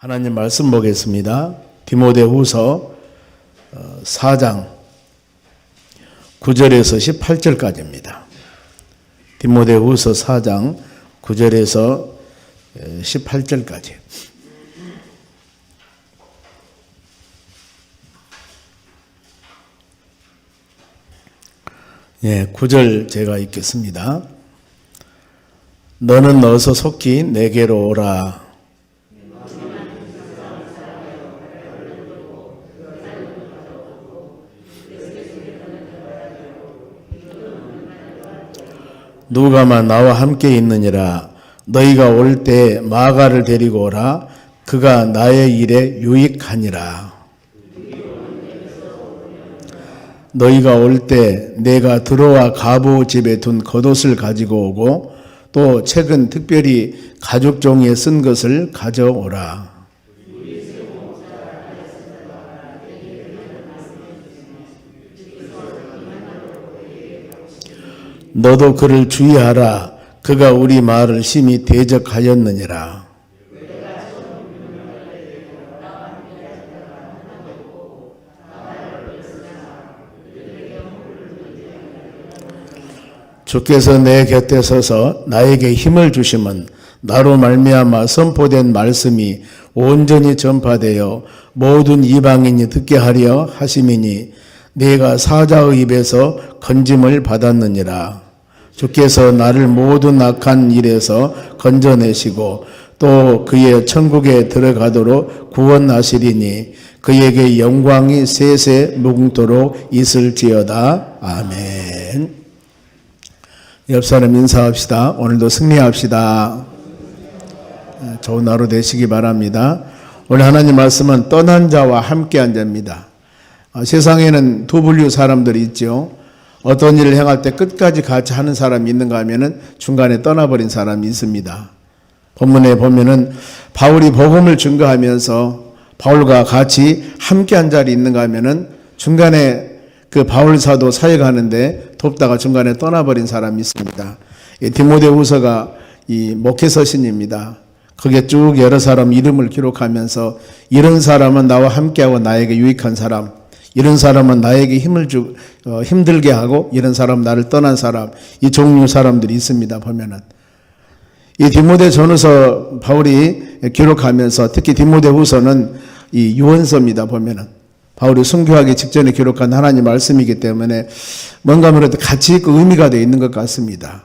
하나님 말씀 보겠습니다. 디모데후서 4장 9절에서 18절까지입니다. 디모데후서 4장 9절에서 18절까지. 예, 9절 제가 읽겠습니다. 너는 어서 속히 내게로 오라. 누가만 나와 함께 있느니라. 너희가 올 때 마가를 데리고 오라. 그가 나의 일에 유익하니라. 너희가 올 때 내가 드로아 가부 집에 둔 겉옷을 가지고 오고 또 최근 특별히 가죽 종이에 쓴 것을 가져오라. 너도 그를 주의하라. 그가 우리 마을을 심히 대적하였느니라. 주께서 내 곁에 서서 나에게 힘을 주심은 나로 말미암아 선포된 말씀이 온전히 전파되어 모든 이방인이 듣게 하려 하심이니 내가 사자의 입에서 건짐을 받았느니라. 주께서 나를 모든 악한 일에서 건져내시고 또 그의 천국에 들어가도록 구원하시리니 그에게 영광이 세세 무궁토록 있을지어다. 아멘. 옆 사람 인사합시다. 오늘도 승리합시다. 좋은 하루 되시기 바랍니다. 오늘 하나님 말씀은 떠난 자와 함께한 자입니다. 세상에는 두 분류 사람들이 있죠. 어떤 일을 행할 때 끝까지 같이 하는 사람이 있는가 하면은 중간에 떠나버린 사람이 있습니다. 본문에 보면은 바울이 복음을 증거하면서 바울과 같이 함께한 자리 있는가 하면은 중간에 그 바울 사도 사역하는데 돕다가 중간에 떠나버린 사람이 있습니다. 디모데후서가 이 목회서신입니다. 거기에 쭉 여러 사람 이름을 기록하면서 이런 사람은 나와 함께하고 나에게 유익한 사람, 이런 사람은 나에게 힘들게 하고 이런 사람은 나를 떠난 사람, 이 종류 사람들이 있습니다. 보면은 이 디모데 전후서 바울이 기록하면서 특히 디모데후서는 이 유언서입니다. 보면은 바울이 순교하기 직전에 기록한 하나님 말씀이기 때문에 뭔가 아무래도 가치 있고 의미가 되어 있는 것 같습니다.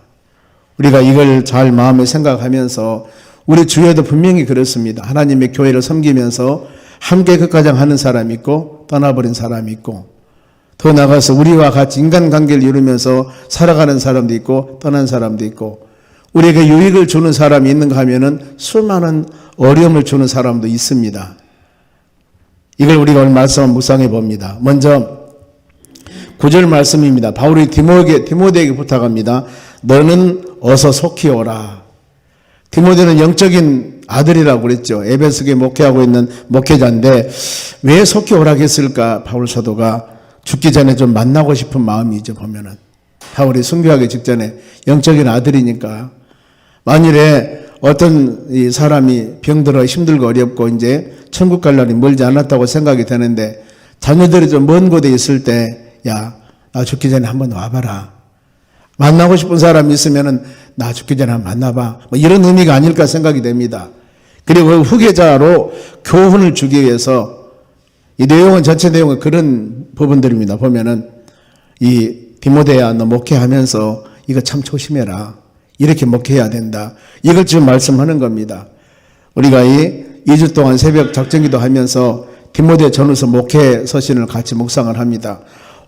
우리가 이걸 잘 마음에 생각하면서 우리 주위에도 분명히 그렇습니다. 하나님의 교회를 섬기면서 함께 끝까지 하는 사람이 있고 떠나버린 사람이 있고 더 나아가서 우리와 같이 인간관계를 이루면서 살아가는 사람도 있고 떠난 사람도 있고 우리에게 유익을 주는 사람이 있는가 하면은 수많은 어려움을 주는 사람도 있습니다. 이걸 우리가 오늘 말씀 묵상해 봅니다. 먼저 9절 말씀입니다. 바울이 디모데에게 부탁합니다. 너는 어서 속히 오라. 디모데는 영적인 아들이라고 그랬죠. 에베소에 목회하고 있는 목회자인데 왜 속히 오라고 했을까? 바울 사도가 죽기 전에 좀 만나고 싶은 마음이죠. 보면은 바울이 순교하기 직전에 영적인 아들이니까 만일에 어떤 이 사람이 병들어 힘들고 어렵고 이제 천국 갈 날이 멀지 않았다고 생각이 되는데 자녀들이 좀 먼 곳에 있을 때 야, 나 죽기 전에 한번 와봐라. 만나고 싶은 사람이 있으면은 나 죽기 전에 한번 만나봐. 뭐 이런 의미가 아닐까 생각이 됩니다. 그리고 후계자로 교훈을 주기 위해서 이 내용은 전체 내용은 그런 부분들입니다. 보면은 이 디모데야 너 목회하면서 이거 참 조심해라. 이렇게 목회해야 된다. 이걸 지금 말씀하는 겁니다. 우리가 이 2주 동안 새벽 작정기도 하면서 디모데 전후서 목회 서신을 같이 묵상을 합니다.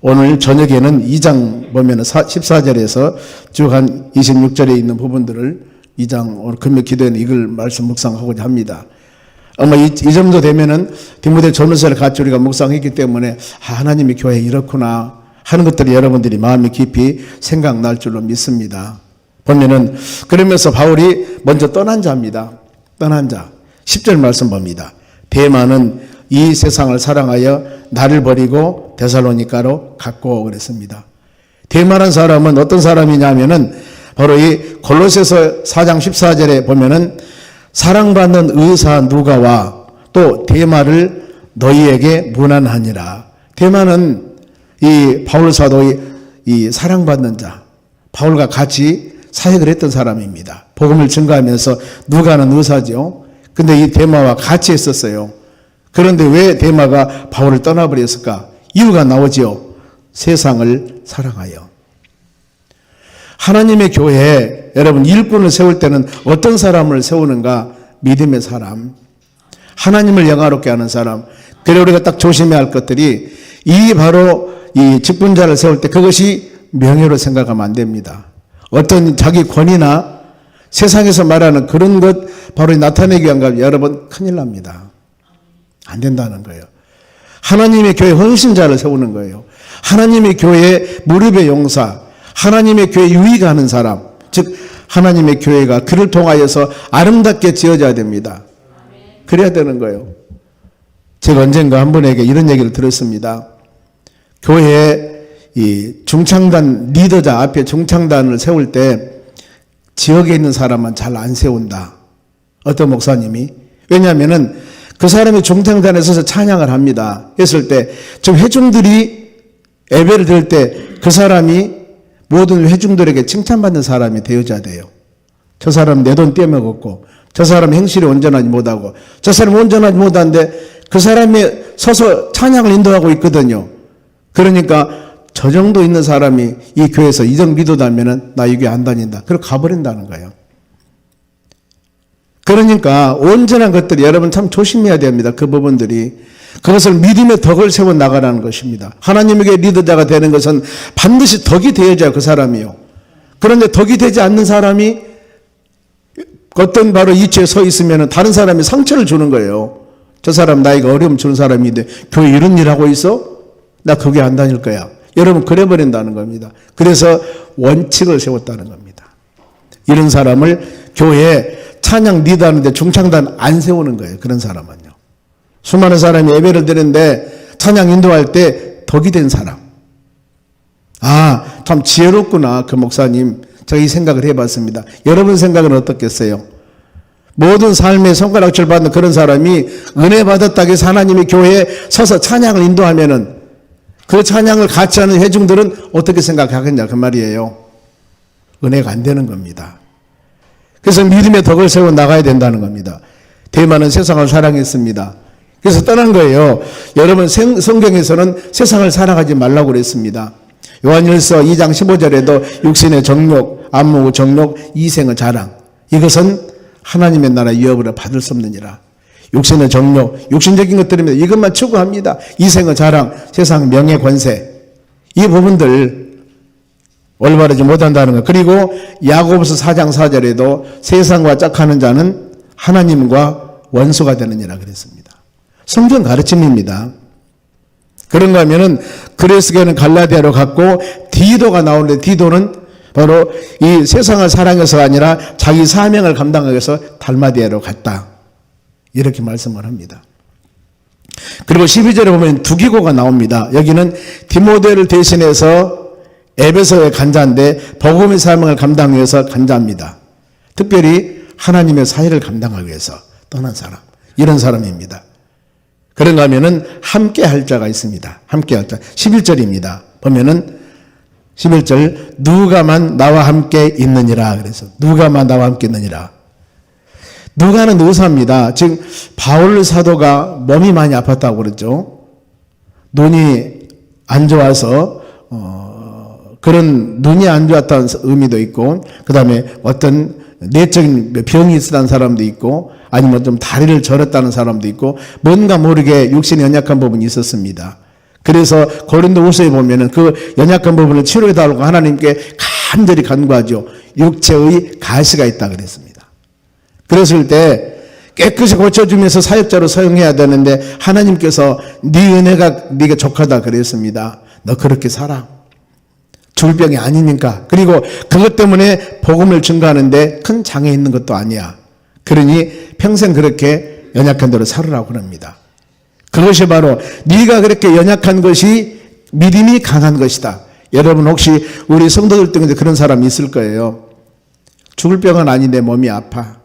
오늘 저녁에는 2장 보면 14절에서 쭉 한 26절에 있는 부분들을 2장 오늘 금요 기도에는 이걸 말씀 묵상하고자 합니다. 아마 이 정도 되면은 디모데 전후서를 같이 우리가 묵상했기 때문에 하나님의 교회 이렇구나 하는 것들이 여러분들이 마음이 깊이 생각날 줄로 믿습니다. 보면은 그러면서 바울이 먼저 떠난 자입니다. 떠난 자. 10절 말씀 봅니다. 데마는 이 세상을 사랑하여 나를 버리고 데살로니가로 갔고 그랬습니다. 데마라는 사람은 어떤 사람이냐면은 바로 이 골로새서 4장 14절에 보면은 사랑받는 의사 누가와 또 데마를 너희에게 문안하니라. 데마는 이 바울 사도의 이 사랑받는 자, 바울과 같이 사역을 했던 사람입니다. 복음을 증거하면서 누가는 의사죠. 근데 이 데마와 같이 했었어요. 그런데 왜 데마가 바울을 떠나버렸을까? 이유가 나오죠. 세상을 사랑하여. 하나님의 교회에 여러분 일꾼을 세울 때는 어떤 사람을 세우는가? 믿음의 사람, 하나님을 영화롭게 하는 사람. 그래 우리가 딱 조심해야 할 것들이 이 바로 이 직분자를 세울 때 그것이 명예로 생각하면 안 됩니다. 어떤 자기 권위나 세상에서 말하는 그런 것 바로 나타내기 위한 것 여러분 큰일 납니다. 안 된다는 거예요. 하나님의 교회 헌신자를 세우는 거예요. 하나님의 교회의 무릎의 용사, 하나님의 교회 유익하는 사람, 즉 하나님의 교회가 그를 통하여서 아름답게 지어져야 됩니다. 그래야 되는 거예요. 제가 언젠가 한 분에게 이런 얘기를 들었습니다. 교회에 이 중창단 리더자 앞에 중창단을 세울 때 지역에 있는 사람만 잘 안 세운다. 어떤 목사님이. 왜냐하면은 그 사람이 중창단에 서서 찬양을 합니다. 했을 때 좀 회중들이 예배를 드릴 때 그 사람이 모든 회중들에게 칭찬받는 사람이 되어져야 돼요. 저 사람 내 돈 떼먹었고 저 사람 행실이 온전하지 못하고 저 사람 온전하지 못한데 그 사람이 서서 찬양을 인도하고 있거든요. 그러니까 저 정도 있는 사람이 이 교회에서 이 정도 믿어다면은 나 이 교회 안 다닌다. 그리고 가버린다는 거예요. 그러니까 온전한 것들이 여러분 참 조심해야 됩니다. 그 부분들이. 그것을 믿음의 덕을 세워 나가라는 것입니다. 하나님에게 리더자가 되는 것은 반드시 덕이 되어져야 그 사람이요. 그런데 덕이 되지 않는 사람이 어떤 바로 이치에 서 있으면 다른 사람이 상처를 주는 거예요. 저 사람 나이가 어려움 주는 사람인데 교회 이런 일 하고 있어? 나 거기 안 다닐 거야. 여러분 그래 버린다는 겁니다. 그래서 원칙을 세웠다는 겁니다. 이런 사람을 교회에 찬양 리더하는데 중창단 안 세우는 거예요. 그런 사람은요. 수많은 사람이 예배를 드리는데 찬양 인도할 때 덕이 된 사람. 아, 참 지혜롭구나 그 목사님. 제가 이 생각을 해봤습니다. 여러분 생각은 어떻겠어요? 모든 삶의 손가락질 받는 그런 사람이 은혜 받았다고 해서 하나님의 교회에 서서 찬양을 인도하면은 그 찬양을 같이 하는 회중들은 어떻게 생각하겠냐 그 말이에요. 은혜가 안 되는 겁니다. 그래서 믿음의 덕을 세워 나가야 된다는 겁니다. 데마는 세상을 사랑했습니다. 그래서 떠난 거예요. 여러분 성경에서는 세상을 사랑하지 말라고 그랬습니다. 요한일서 2장 15절에도 육신의 정욕, 안목 정욕, 이생의 자랑 이것은 하나님의 나라 유업으로 받을 수 없느니라. 육신의 정욕, 육신적인 것들입니다. 이것만 추구합니다. 이생의 자랑, 세상 명예 권세 이 부분들 올바르지 못한다는 것. 그리고 야고보서 4장 4절에도 세상과 짝하는 자는 하나님과 원수가 되느니라 그랬습니다. 성경 가르침입니다. 그런가 하면은 그레스게는 갈라디아로 갔고 디도가 나오는데 디도는 바로 이 세상을 사랑해서가 아니라 자기 사명을 감당하기 위해서 달마디아로 갔다. 이렇게 말씀을 합니다. 그리고 12절에 보면 두기고가 나옵니다. 여기는 디모데를 대신해서 에베소에 간 자인데 복음의 사명을 감당하기 위해서 간 자입니다. 특별히 하나님의 사회를 감당하기 위해서 떠난 사람. 이런 사람입니다. 그런가 하면은 함께 할 자가 있습니다. 함께 할 자. 11절입니다. 보면은 11절 누가만 나와 함께 있느니라. 그래서 누가만 나와 함께 있느니라. 누가는 의사입니다. 지금 바울 사도가 몸이 많이 아팠다고 그랬죠. 눈이 안 좋아서 그런 눈이 안 좋았다는 의미도 있고 그 다음에 어떤 내적인 병이 있었다는 사람도 있고 아니면 좀 다리를 절었다는 사람도 있고 뭔가 모르게 육신에 연약한 부분이 있었습니다. 그래서 고린도후서에 보면은 그 연약한 부분을 치료해달라고 하나님께 간절히 간구하죠. 육체의 가시가 있다 그랬습니다. 그랬을 때 깨끗이 고쳐주면서 사역자로 사용해야 되는데 하나님께서 네 은혜가 네게 족하다 그랬습니다. 너 그렇게 살아. 죽을 병이 아니니까. 그리고 그것 때문에 복음을 증거하는데 큰 장애 있는 것도 아니야. 그러니 평생 그렇게 연약한 대로 살으라고 그럽니다. 그것이 바로 네가 그렇게 연약한 것이 믿음이 강한 것이다. 여러분 혹시 우리 성도들 중에 그런 사람이 있을 거예요. 죽을 병은 아닌데 몸이 아파.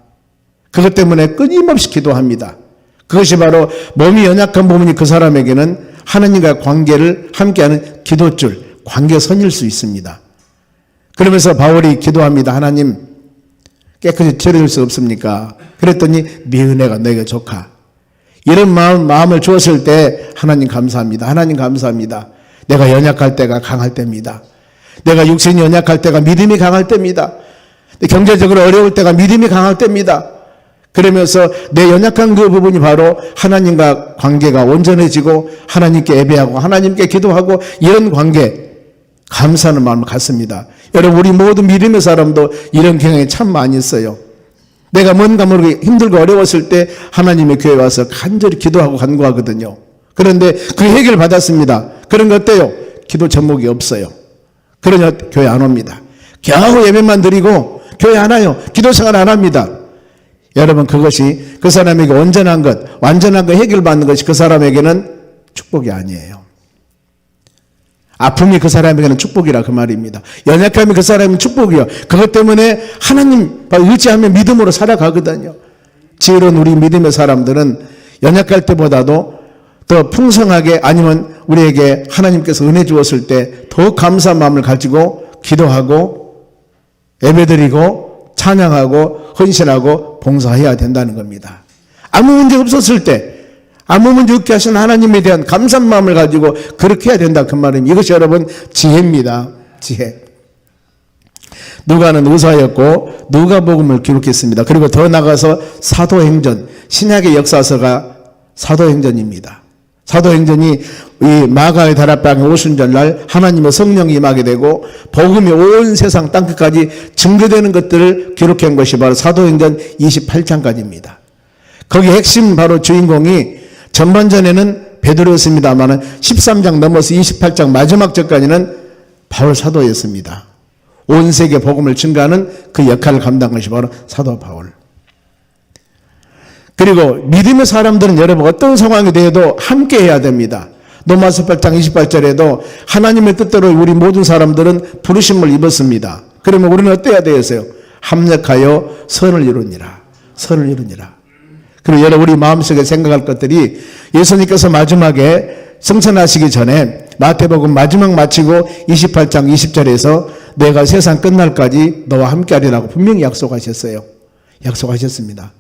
그것 때문에 끊임없이 기도합니다. 그것이 바로 몸이 연약한 부분이 그 사람에게는 하나님과 관계를 함께하는 기도줄, 관계선일 수 있습니다. 그러면서 바울이 기도합니다. 하나님, 깨끗이 처리할 수 없습니까? 그랬더니 네 은혜가 너에게 좋다. 이런 마음을 주었을 때 하나님 감사합니다. 하나님 감사합니다. 내가 연약할 때가 강할 때입니다. 내가 육신이 연약할 때가 믿음이 강할 때입니다. 경제적으로 어려울 때가 믿음이 강할 때입니다. 그러면서 내 연약한 그 부분이 바로 하나님과 관계가 온전해지고 하나님께 예배하고 하나님께 기도하고 이런 관계, 감사하는 마음을 갖습니다. 여러분, 우리 모든 믿음의 사람도 이런 경향이 참 많이 있어요. 내가 뭔가 모르게 힘들고 어려웠을 때 하나님의 교회에 와서 간절히 기도하고 간구하거든요. 그런데 그 해결을 받았습니다. 그런 거 어때요? 기도 제목이 없어요. 그러냐 교회 안 옵니다. 겨우 예배만 드리고 교회 안 와요. 기도 생활 안 합니다. 여러분, 그것이 그 사람에게 온전한 것, 완전한 것 해결받는 것이 그 사람에게는 축복이 아니에요. 아픔이 그 사람에게는 축복이라 그 말입니다. 연약함이 그 사람에게는 축복이요. 그것 때문에 하나님 의지하며 믿음으로 살아가거든요. 지혜로운 우리 믿음의 사람들은 연약할 때보다도 더 풍성하게, 아니면 우리에게 하나님께서 은혜 주었을 때 더 감사한 마음을 가지고 기도하고 예배드리고 찬양하고 헌신하고 봉사해야 된다는 겁니다. 아무 문제 없었을 때, 아무 문제 없게 하신 하나님에 대한 감사한 마음을 가지고 그렇게 해야 된다 그 말입니다. 이것이 여러분 지혜입니다. 지혜. 누가는 의사였고 누가복음을 기록했습니다. 그리고 더 나가서 사도행전, 신약의 역사서가 사도행전입니다. 사도행전이 이 마가의 다락방의 오순절날 하나님의 성령이 임하게 되고 복음이 온 세상 땅끝까지 증거되는 것들을 기록한 것이 바로 사도행전 28장까지입니다. 거기 핵심 바로 주인공이 전반전에는 베드로였습니다만 13장 넘어서 28장 마지막 절까지는 바울 사도였습니다. 온 세계 복음을 증거하는 그 역할을 감당한 것이 바로 사도 바울. 그리고 믿음의 사람들은 여러분 어떤 상황이 되어도 함께 해야 됩니다. 로마서 8장 28절에도 하나님의 뜻대로 우리 모든 사람들은 부르심을 입었습니다. 그러면 우리는 어때야 되겠어요? 합력하여 선을 이루니라. 선을 이루니라. 그리고 여러분 우리 마음속에 생각할 것들이 예수님께서 마지막에 승천하시기 전에 마태복음 마지막 마치고 28장 20절에서 내가 세상 끝날까지 너와 함께하리라고 분명히 약속하셨어요. 약속하셨습니다.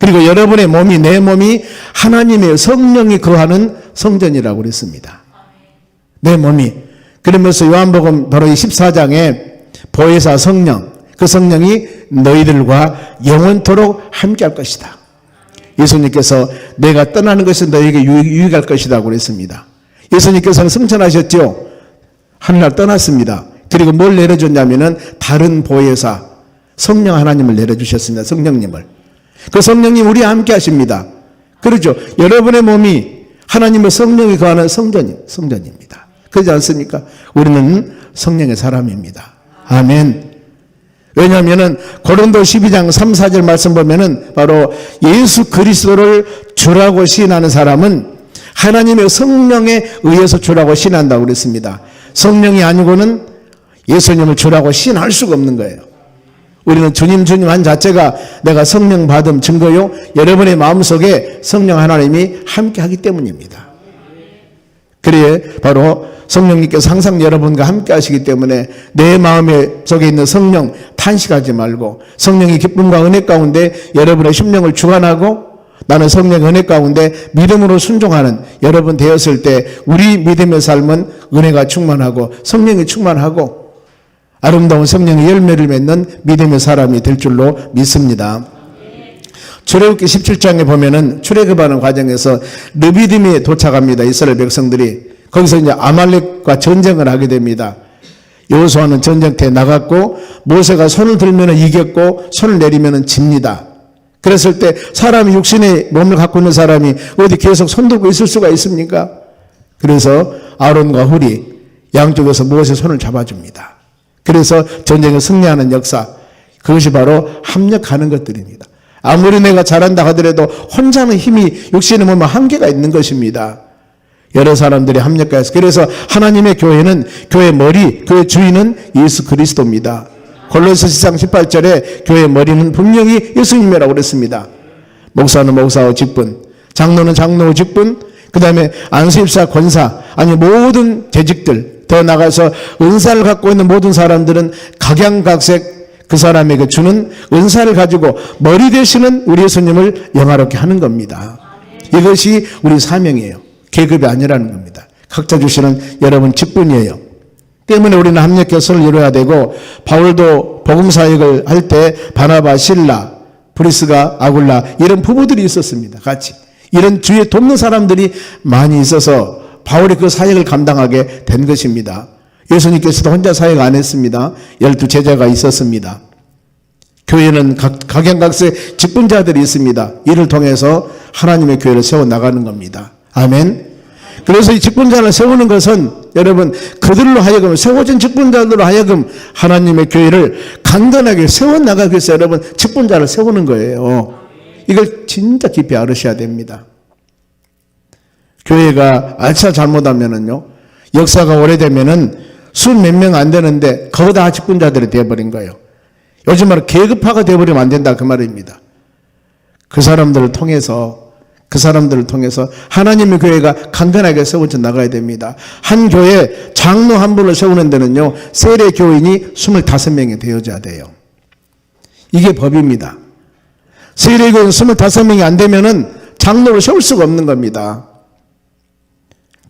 그리고 여러분의 몸이, 내 몸이 하나님의 성령이 거하는 성전이라고 그랬습니다. 내 몸이. 그러면서 요한복음 바로 이 14장에 보혜사 성령, 그 성령이 너희들과 영원토록 함께할 것이다. 예수님께서 내가 떠나는 것은 너에게 유익할 것이라고 그랬습니다. 예수님께서는 승천하셨죠. 하늘날 떠났습니다. 그리고 뭘 내려줬냐면은 다른 보혜사 성령 하나님을 내려주셨습니다. 성령님을. 그 성령님 우리와 함께 하십니다. 그렇죠. 여러분의 몸이 하나님의 성령이 거하는 성전입니다. 그렇지 않습니까? 우리는 성령의 사람입니다. 아멘. 왜냐하면은 고린도 12장 3, 4절 말씀 보면은 바로 예수 그리스도를 주라고 시인하는 사람은 하나님의 성령에 의해서 주라고 시인한다고 그랬습니다. 성령이 아니고는 예수님을 주라고 시인할 수가 없는 거예요. 우리는 주님 한 자체가 내가 성령 받음 증거요. 여러분의 마음속에 성령 하나님이 함께하기 때문입니다. 그래 바로 성령님께서 항상 여러분과 함께 하시기 때문에 내 마음에 속에 있는 성령 탄식하지 말고 성령의 기쁨과 은혜 가운데 여러분의 심령을 주관하고 나는 성령의 은혜 가운데 믿음으로 순종하는 여러분 되었을 때 우리 믿음의 삶은 은혜가 충만하고 성령이 충만하고 아름다운 성령의 열매를 맺는 믿음의 사람이 될 줄로 믿습니다. 출애굽기 17장에 보면은 출애굽하는 과정에서 르비딤에 도착합니다. 이스라엘 백성들이. 거기서 이제 아말렉과 전쟁을 하게 됩니다. 여호수아는 전쟁터에 나갔고 모세가 손을 들면 이겼고 손을 내리면 집니다. 그랬을 때 사람이 육신의 몸을 갖고 있는 사람이 어디 계속 손 들고 있을 수가 있습니까? 그래서 아론과 훌이 양쪽에서 모세 손을 잡아줍니다. 그래서 전쟁을 승리하는 역사, 그것이 바로 합력하는 것들입니다. 아무리 내가 잘한다 하더라도 혼자는 힘이 육신의 몸에 한계가 있는 것입니다. 여러 사람들이 합력해서. 그래서 하나님의 교회는 교회의 머리, 교회의 주인은 예수 그리스도입니다. 골로새서 10장 18절에 교회의 머리는 분명히 예수님이라고 그랬습니다. 목사는 목사와 직분, 장로는 장로 직분, 그 다음에 안수입사 권사, 아니 모든 재직들, 더 나가서 은사를 갖고 있는 모든 사람들은 각양각색 그 사람에게 주는 은사를 가지고 머리 되시는 우리 예수님을 영화롭게 하는 겁니다. 이것이 우리 사명이에요. 계급이 아니라는 겁니다. 각자 주시는 여러분 직분이에요. 때문에 우리는 합력 교섭을 이루어야 되고, 바울도 복음 사역을 할 때 바나바, 실라, 브리스가, 아굴라 이런 부부들이 있었습니다. 같이 이런 주위에 돕는 사람들이 많이 있어서 바울이 그 사역을 감당하게 된 것입니다. 예수님께서도 혼자 사역 안 했습니다. 12 제자가 있었습니다. 교회는 각양각색 직분자들이 있습니다. 이를 통해서 하나님의 교회를 세워나가는 겁니다. 아멘. 그래서 이 직분자를 세우는 것은 여러분 그들로 하여금, 세워진 직분자들로 하여금 하나님의 교회를 간단하게 세워나가기 위해서 여러분 직분자를 세우는 거예요. 이걸 진짜 깊이 알으셔야 됩니다. 교회가 알차 잘못하면은요, 역사가 오래되면은 수 몇 명 안 되는데 거의 다 직분자들이 되어버린 거예요. 요즘 말로 계급화가 되어버리면 안 된다 그 말입니다. 그 사람들을 통해서 하나님의 교회가 간단하게 세워져 나가야 됩니다. 한 교회 장로 한 분을 세우는 데는요, 세례 교인이 25명이 되어져야 돼요. 이게 법입니다. 세례 교인 25명이 안 되면은 장로를 세울 수가 없는 겁니다.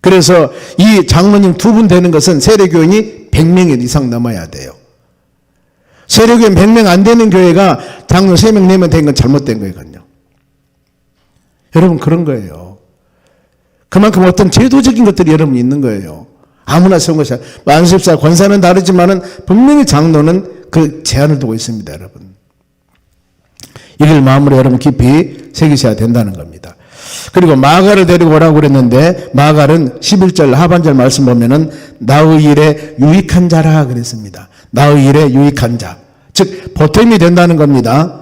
그래서 이 장로님 2분 되는 것은 세례 교인이 100명 이상 넘어야 돼요. 세례 교인 100명 안 되는 교회가 장로 3명, 4명 된 건 잘못된 거거든요. 여러분 그런 거예요. 그만큼 어떤 제도적인 것들이 여러분 있는 거예요. 아무나 세운 것이 아니라 안수입사 권사는 다르지만은 분명히 장로는 그 제한을 두고 있습니다, 여러분. 이걸 마음으로 여러분 깊이 새기셔야 된다는 겁니다. 그리고 마가를 데리고 오라고 그랬는데, 마가는 11절 하반절 말씀 보면은 나의 일에 유익한 자라 그랬습니다. 나의 일에 유익한 자, 즉 보탬이 된다는 겁니다.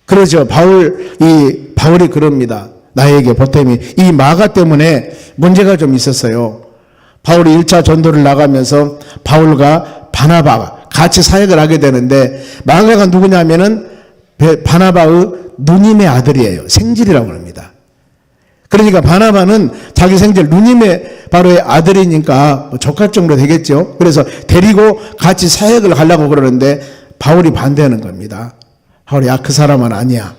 그러죠. 바울이 그럽니다. 나에게 보탬이. 이 마가 때문에 문제가 좀 있었어요. 바울이 1차 전도를 나가면서 바울과 바나바가 같이 사역을 하게 되는데, 마가가 누구냐면은 바나바의 누님의 아들이에요. 생질이라고 합니다. 그러니까 바나바는 자기 생질 누님의 바로의 아들이니까 뭐 조카 정도 되겠죠. 그래서 데리고 같이 사역을 하려고 그러는데 바울이 반대하는 겁니다. 바울이 그 사람은 아니야.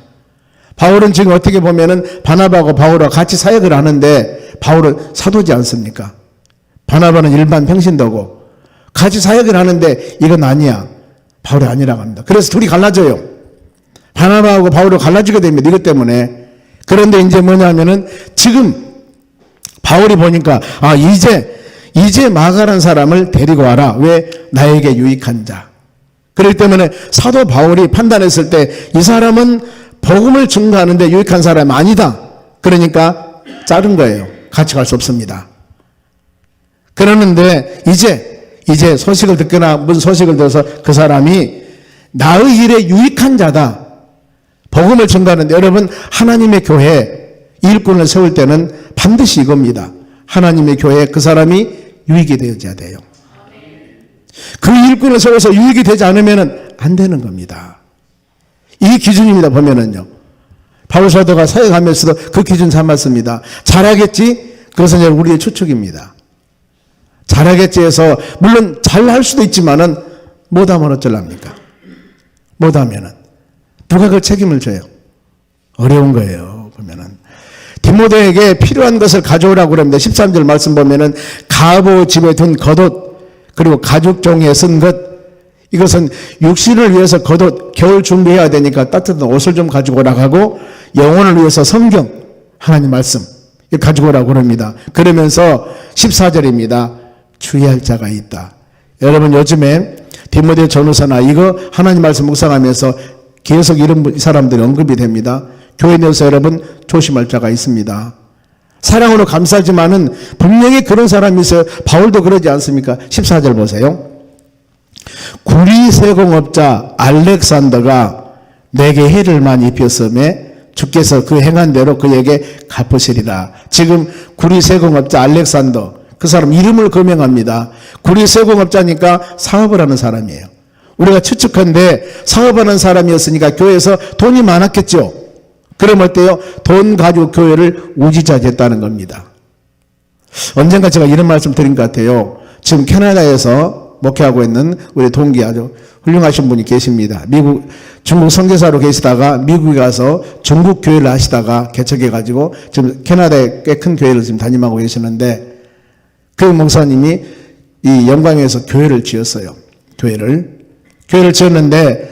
바울은 지금 어떻게 보면은 바나바하고 바울과 같이 사역을 하는데 바울은 사도지 않습니까? 바나바는 일반 평신도고 같이 사역을 하는데 이건 아니야. 바울이 아니라고 합니다. 그래서 둘이 갈라져요. 바나바하고 바울을 갈라지게 됩니다. 이것 때문에. 그런데 이제 뭐냐면은 지금 바울이 보니까 이제 마가란 사람을 데리고 와라. 왜? 나에게 유익한 자. 그렇기 때문에 사도 바울이 판단했을 때 이 사람은 복음을 증거하는데 유익한 사람이 아니다. 그러니까 자른 거예요. 같이 갈 수 없습니다. 그러는데 이제 소식을 듣거나 무슨 소식을 들어서 그 사람이 나의 일에 유익한 자다. 복음을 증거하는데 여러분 하나님의 교회 일꾼을 세울 때는 반드시 이겁니다. 하나님의 교회에 그 사람이 유익이 되어져야 돼요. 그 일꾼을 세워서 유익이 되지 않으면 안 되는 겁니다. 이 기준입니다. 보면은요. 바울 사도가 사역하면서도 그 기준 삼았습니다. 잘하겠지? 그것은 우리의 추측입니다. 잘하겠지 해서 물론 잘할 수도 있지만은 못하면 어쩌랍니까? 못하면은 누가 그 책임을 져요? 어려운 거예요. 보면은 디모데에게 필요한 것을 가져오라고 그럽니다. 13절 말씀 보면은 가보 집에 둔 겉옷 그리고 가죽 종이에 쓴 것, 이것은 육신을 위해서 겉옷, 겨울 준비해야 되니까 따뜻한 옷을 좀 가지고 오라고 하고, 영혼을 위해서 성경, 하나님 말씀 가지고 오라고 그럽니다. 그러면서 14절입니다. 주의할 자가 있다. 여러분 요즘에 디모데 전후서나 이거 하나님 말씀 묵상하면서 계속 이런 사람들이 언급이 됩니다. 교회 내에서 여러분 조심할 자가 있습니다. 사랑으로 감싸지만은 분명히 그런 사람이 있어요. 바울도 그러지 않습니까? 14절 보세요. 구리 세공업자 알렉산더가 내게 해를 많이 입혔음에 주께서 그 행한 대로 그에게 갚으시리라. 지금 구리 세공업자 알렉산더, 그 사람 이름을 거명합니다. 구리 세공업자니까 사업을 하는 사람이에요. 우리가 추측한데 사업하는 사람이었으니까 교회에서 돈이 많았겠죠. 그럼 어때요? 돈 가지고 교회를 우지차지했다는 겁니다. 언젠가 제가 이런 말씀 드린 것 같아요. 지금 캐나다에서 목회하고 있는 우리 동기 아주 훌륭하신 분이 계십니다. 중국 선교사로 계시다가 미국에 가서 중국 교회를 하시다가 개척해가지고 지금 캐나다에 꽤 큰 교회를 지금 담임하고 계시는데 그 목사님이 이 영광에서 교회를 지었어요. 교회를 지었는데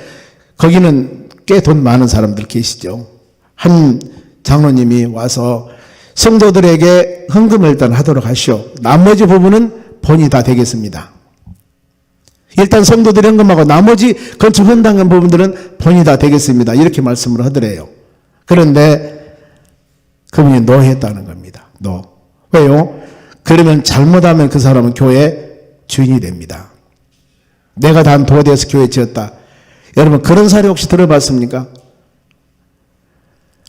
거기는 꽤 돈 많은 사람들 계시죠. 한 장로님이 와서 성도들에게 헌금을 일단 하도록 하시오. 나머지 부분은 본이 다 되겠습니다. 일단 성도들이 헌금하고 나머지 건축 헌당한 부분들은 본이 다 되겠습니다. 이렇게 말씀을 하더래요. 그런데 그분이 노했다는 겁니다. 노. 왜요? 그러면 잘못하면 그 사람은 교회 주인이 됩니다. 내가 단 도대에서 교회 지었다. 여러분 그런 사례 혹시 들어봤습니까?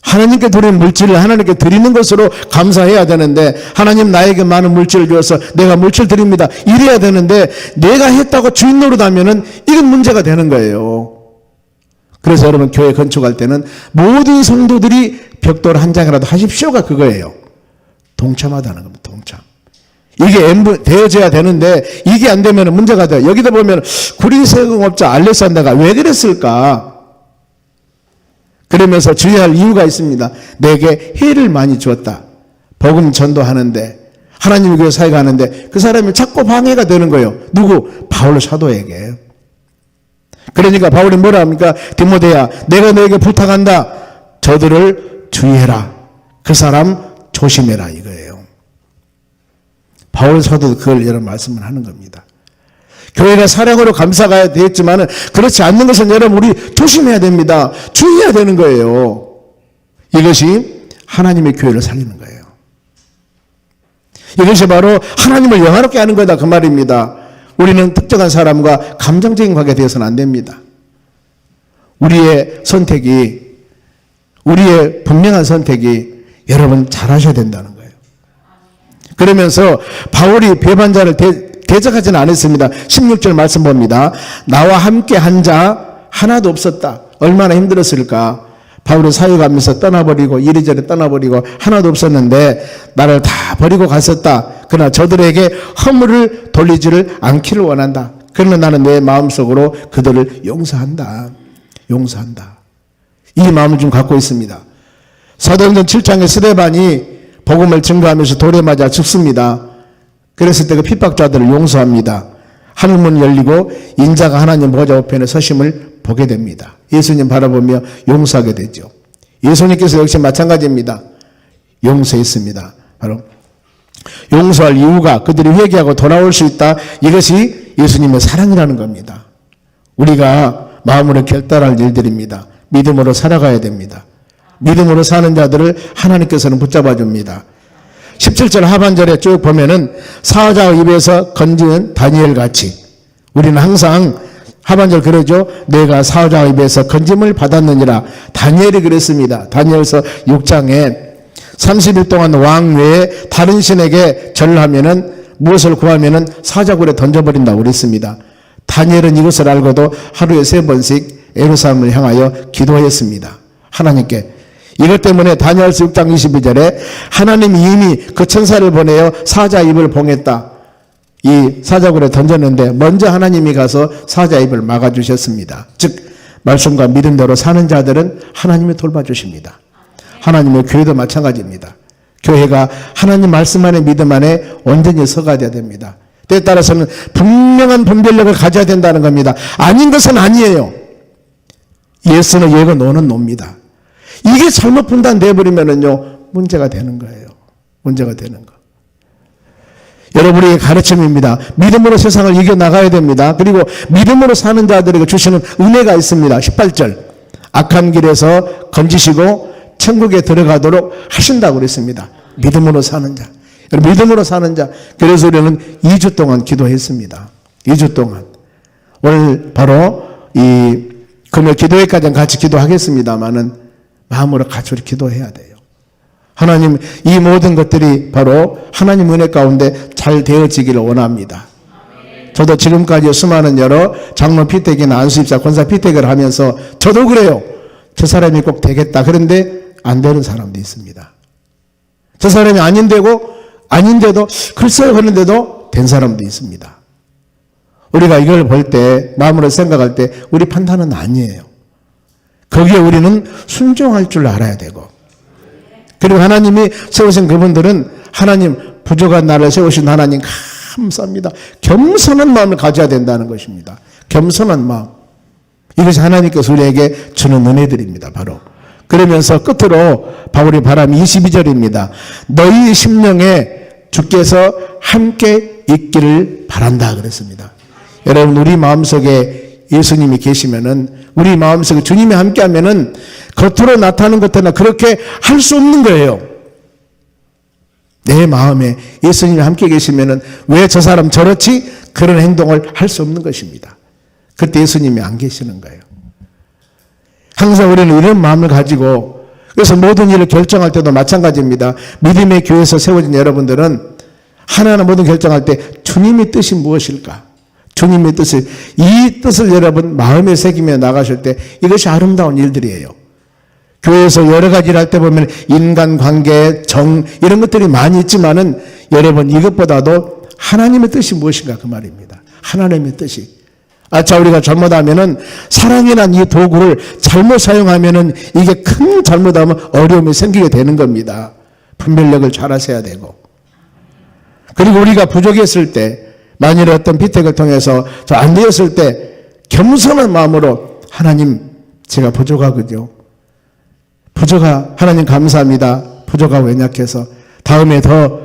하나님께 드린 물질을 하나님께 드리는 것으로 감사해야 되는데 하나님 나에게 많은 물질을 주어서 내가 물질 드립니다. 이래야 되는데 내가 했다고 주인 노릇하면은 이건 문제가 되는 거예요. 그래서 여러분 교회 건축할 때는 모든 성도들이 벽돌 한 장이라도 하십시오가 그거예요. 동참하다는 겁니다. 동참. 이게 되어져야 되는데 이게 안 되면 문제가 돼요. 여기다 보면 구린세공업자 알렉산더가 왜 그랬을까? 그러면서 주의할 이유가 있습니다. 내게 해를 많이 주었다. 복음 전도하는데 하나님의 교회 사역을 하는데 그 사람이 자꾸 방해가 되는 거예요. 누구? 바울 사도에게. 그러니까 바울이 뭐라 합니까? 디모데야 내가 너에게 부탁한다. 저들을 주의해라. 그 사람 조심해라 이거예요. 바울 사도도 그걸 여러 말씀을 하는 겁니다. 교회가 사랑으로 감사가 되었지만 그렇지 않는 것은 여러분 우리 조심해야 됩니다. 주의해야 되는 거예요. 이것이 하나님의 교회를 살리는 거예요. 이것이 바로 하나님을 영화롭게 하는 거다 그 말입니다. 우리는 특정한 사람과 감정적인 관계가 되어서는 안 됩니다. 우리의 선택이 우리의 분명한 선택이 여러분 잘하셔야 된다는 거예요. 그러면서 바울이 배반자를 대적하지는 않았습니다. 16절 말씀 봅니다. 나와 함께 한 자 하나도 없었다. 얼마나 힘들었을까. 바울은 사역하면서 떠나버리고 이리저리 떠나버리고 하나도 없었는데 나를 다 버리고 갔었다. 그러나 저들에게 허물을 돌리지를 않기를 원한다. 그러나 나는 내 마음속으로 그들을 용서한다. 용서한다. 이 마음을 좀 갖고 있습니다. 사도행전 7장에 스데반이 복음을 증거하면서 돌에 맞아 죽습니다. 그랬을 때 그 핍박자들을 용서합니다. 하늘문이 열리고 인자가 하나님 보좌 우편에 서심을 보게 됩니다. 예수님 바라보며 용서하게 되죠. 예수님께서 역시 마찬가지입니다. 용서했습니다. 바로 용서할 이유가 그들이 회개하고 돌아올 수 있다. 이것이 예수님의 사랑이라는 겁니다. 우리가 마음으로 결단할 일들입니다. 믿음으로 살아가야 됩니다. 믿음으로 사는 자들을 하나님께서는 붙잡아 줍니다. 17절 하반절에 쭉 보면은 사자의 입에서 건지는 다니엘 같이 우리는 항상 하반절 그러죠. 내가 사자의 입에서 건짐을 받았느니라. 다니엘이 그랬습니다. 다니엘서 6장에 30일 동안 왕 외에 다른 신에게 절하면은 무엇을 구하면은 사자굴에 던져버린다고 그랬습니다. 다니엘은 이것을 알고도 하루에 3번씩 예루살렘을 향하여 기도했습니다. 하나님께. 이것 때문에 다니엘서 6장 22절에 하나님이 이미 그 천사를 보내어 사자 입을 봉했다. 이 사자굴에 던졌는데 먼저 하나님이 가서 사자 입을 막아주셨습니다. 즉 말씀과 믿음대로 사는 자들은 하나님이 돌봐주십니다. 하나님의 교회도 마찬가지입니다. 교회가 하나님 말씀 안에 믿음 안에 온전히 서가야 됩니다. 때에 따라서는 분명한 분별력을 가져야 된다는 겁니다. 아닌 것은 아니에요. 예스는 예고 노는 노입니다. 이게 잘못 분단되어버리면은요, 문제가 되는 거예요. 문제가 되는 거. 여러분에게 가르침입니다. 믿음으로 세상을 이겨나가야 됩니다. 그리고 믿음으로 사는 자들에게 주시는 은혜가 있습니다. 18절. 악한 길에서 건지시고 천국에 들어가도록 하신다고 그랬습니다. 믿음으로 사는 자. 믿음으로 사는 자. 그래서 우리는 2주 동안 기도했습니다. 2주 동안. 오늘 바로 이 금요 기도회까지는 같이 기도하겠습니다만은 마음으로 같이 우리 기도해야 돼요. 하나님, 이 모든 것들이 바로 하나님 은혜 가운데 잘 되어지기를 원합니다. 저도 지금까지 수많은 여러 장로 피택이나 안수입사, 권사 피택을 하면서 저도 그래요. 저 사람이 꼭 되겠다. 그런데 안 되는 사람도 있습니다. 저 사람이 아닌데도 글쎄요 그런데도 된 사람도 있습니다. 우리가 이걸 볼 때, 마음으로 생각할 때 우리 판단은 아니에요. 거기에 우리는 순종할 줄 알아야 되고, 그리고 하나님이 세우신 그분들은 하나님, 부족한 나를 세우신 하나님 감사합니다. 겸손한 마음을 가져야 된다는 것입니다. 겸손한 마음. 이것이 하나님께서 우리에게 주는 은혜들입니다. 바로. 그러면서 끝으로 바울이 바람이 22절입니다. 너희 심령에 주께서 함께 있기를 바란다 그랬습니다. 여러분, 우리 마음속에 예수님이 계시면은, 우리 마음속에 주님이 함께 하면은 겉으로 나타나는 것보다 그렇게 할 수 없는 거예요. 내 마음에 예수님이 함께 계시면은 왜 저 사람 저렇지? 그런 행동을 할 수 없는 것입니다. 그때 예수님이 안 계시는 거예요. 항상 우리는 이런 마음을 가지고, 그래서 모든 일을 결정할 때도 마찬가지입니다. 믿음의 교회에서 세워진 여러분들은 하나하나 모든 결정할 때 주님의 뜻이 무엇일까? 주님의 뜻을, 이 뜻을 여러분 마음에 새기며 나가실 때 이것이 아름다운 일들이에요. 교회에서 여러 가지를 할 때 보면 인간관계, 정 이런 것들이 많이 있지만은 여러분 이것보다도 하나님의 뜻이 무엇인가 그 말입니다. 하나님의 뜻이. 자, 우리가 잘못하면은 사랑이란 이 도구를 잘못 사용하면은 이게 큰 잘못하면 어려움이 생기게 되는 겁니다. 분별력을 잘 하셔야 되고. 그리고 우리가 부족했을 때, 만일에 어떤 비택을 통해서 저 안 되었을 때 겸손한 마음으로 하나님 제가 부족하거든요. 하나님 감사합니다. 부족하고 연약해서 다음에 더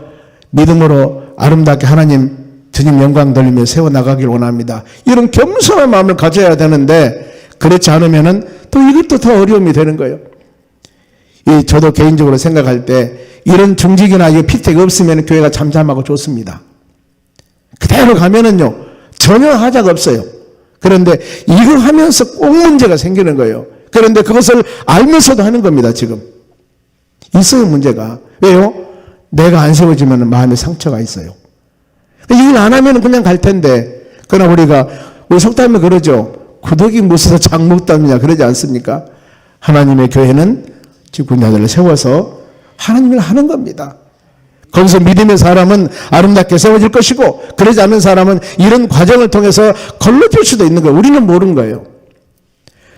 믿음으로 아름답게 하나님 주님 영광 돌리며 세워나가길 원합니다. 이런 겸손한 마음을 가져야 되는데 그렇지 않으면은 또 이것도 더 어려움이 되는 거예요. 저도 개인적으로 생각할 때 이런 중직이나 이 피택이 없으면 교회가 잠잠하고 좋습니다. 그대로 가면은요 전혀 하자가 없어요. 그런데 이걸 하면서 꼭 문제가 생기는 거예요. 그런데 그것을 알면서도 하는 겁니다. 지금 있어요 문제가. 왜요? 내가 안 세워지면 마음에 상처가 있어요. 이걸 안 하면 그냥 갈 텐데. 그러나 우리 속담에 그러죠. 구덕이 무서워서 장목담이냐 그러지 않습니까? 하나님의 교회는 직분자들을 세워서 하나님을 하는 겁니다. 거기서 믿음의 사람은 아름답게 세워질 것이고, 그러지 않은 사람은 이런 과정을 통해서 걸러질 수도 있는 거예요. 우리는 모르는 거예요.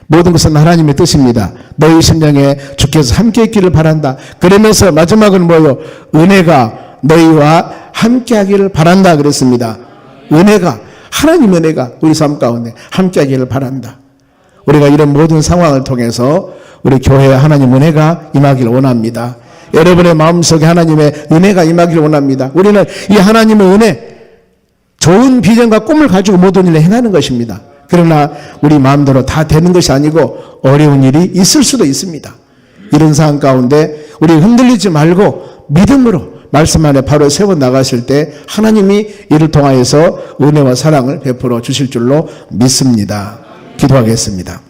모든 것은 하나님의 뜻입니다. 너희 심령에 주께서 함께 있기를 바란다. 그러면서 마지막은 뭐예요? 은혜가 너희와 함께 하기를 바란다 그랬습니다. 은혜가, 하나님 은혜가 우리 삶 가운데 함께 하기를 바란다. 우리가 이런 모든 상황을 통해서 우리 교회에 하나님 은혜가 임하기를 원합니다. 여러분의 마음속에 하나님의 은혜가 임하기를 원합니다. 우리는 이 하나님의 은혜, 좋은 비전과 꿈을 가지고 모든 일을 행하는 것입니다. 그러나 우리 마음대로 다 되는 것이 아니고 어려운 일이 있을 수도 있습니다. 이런 상황 가운데 우리 흔들리지 말고 믿음으로 말씀 안에 바로 세워나가실 때 하나님이 이를 통하여서 은혜와 사랑을 베풀어 주실 줄로 믿습니다. 기도하겠습니다.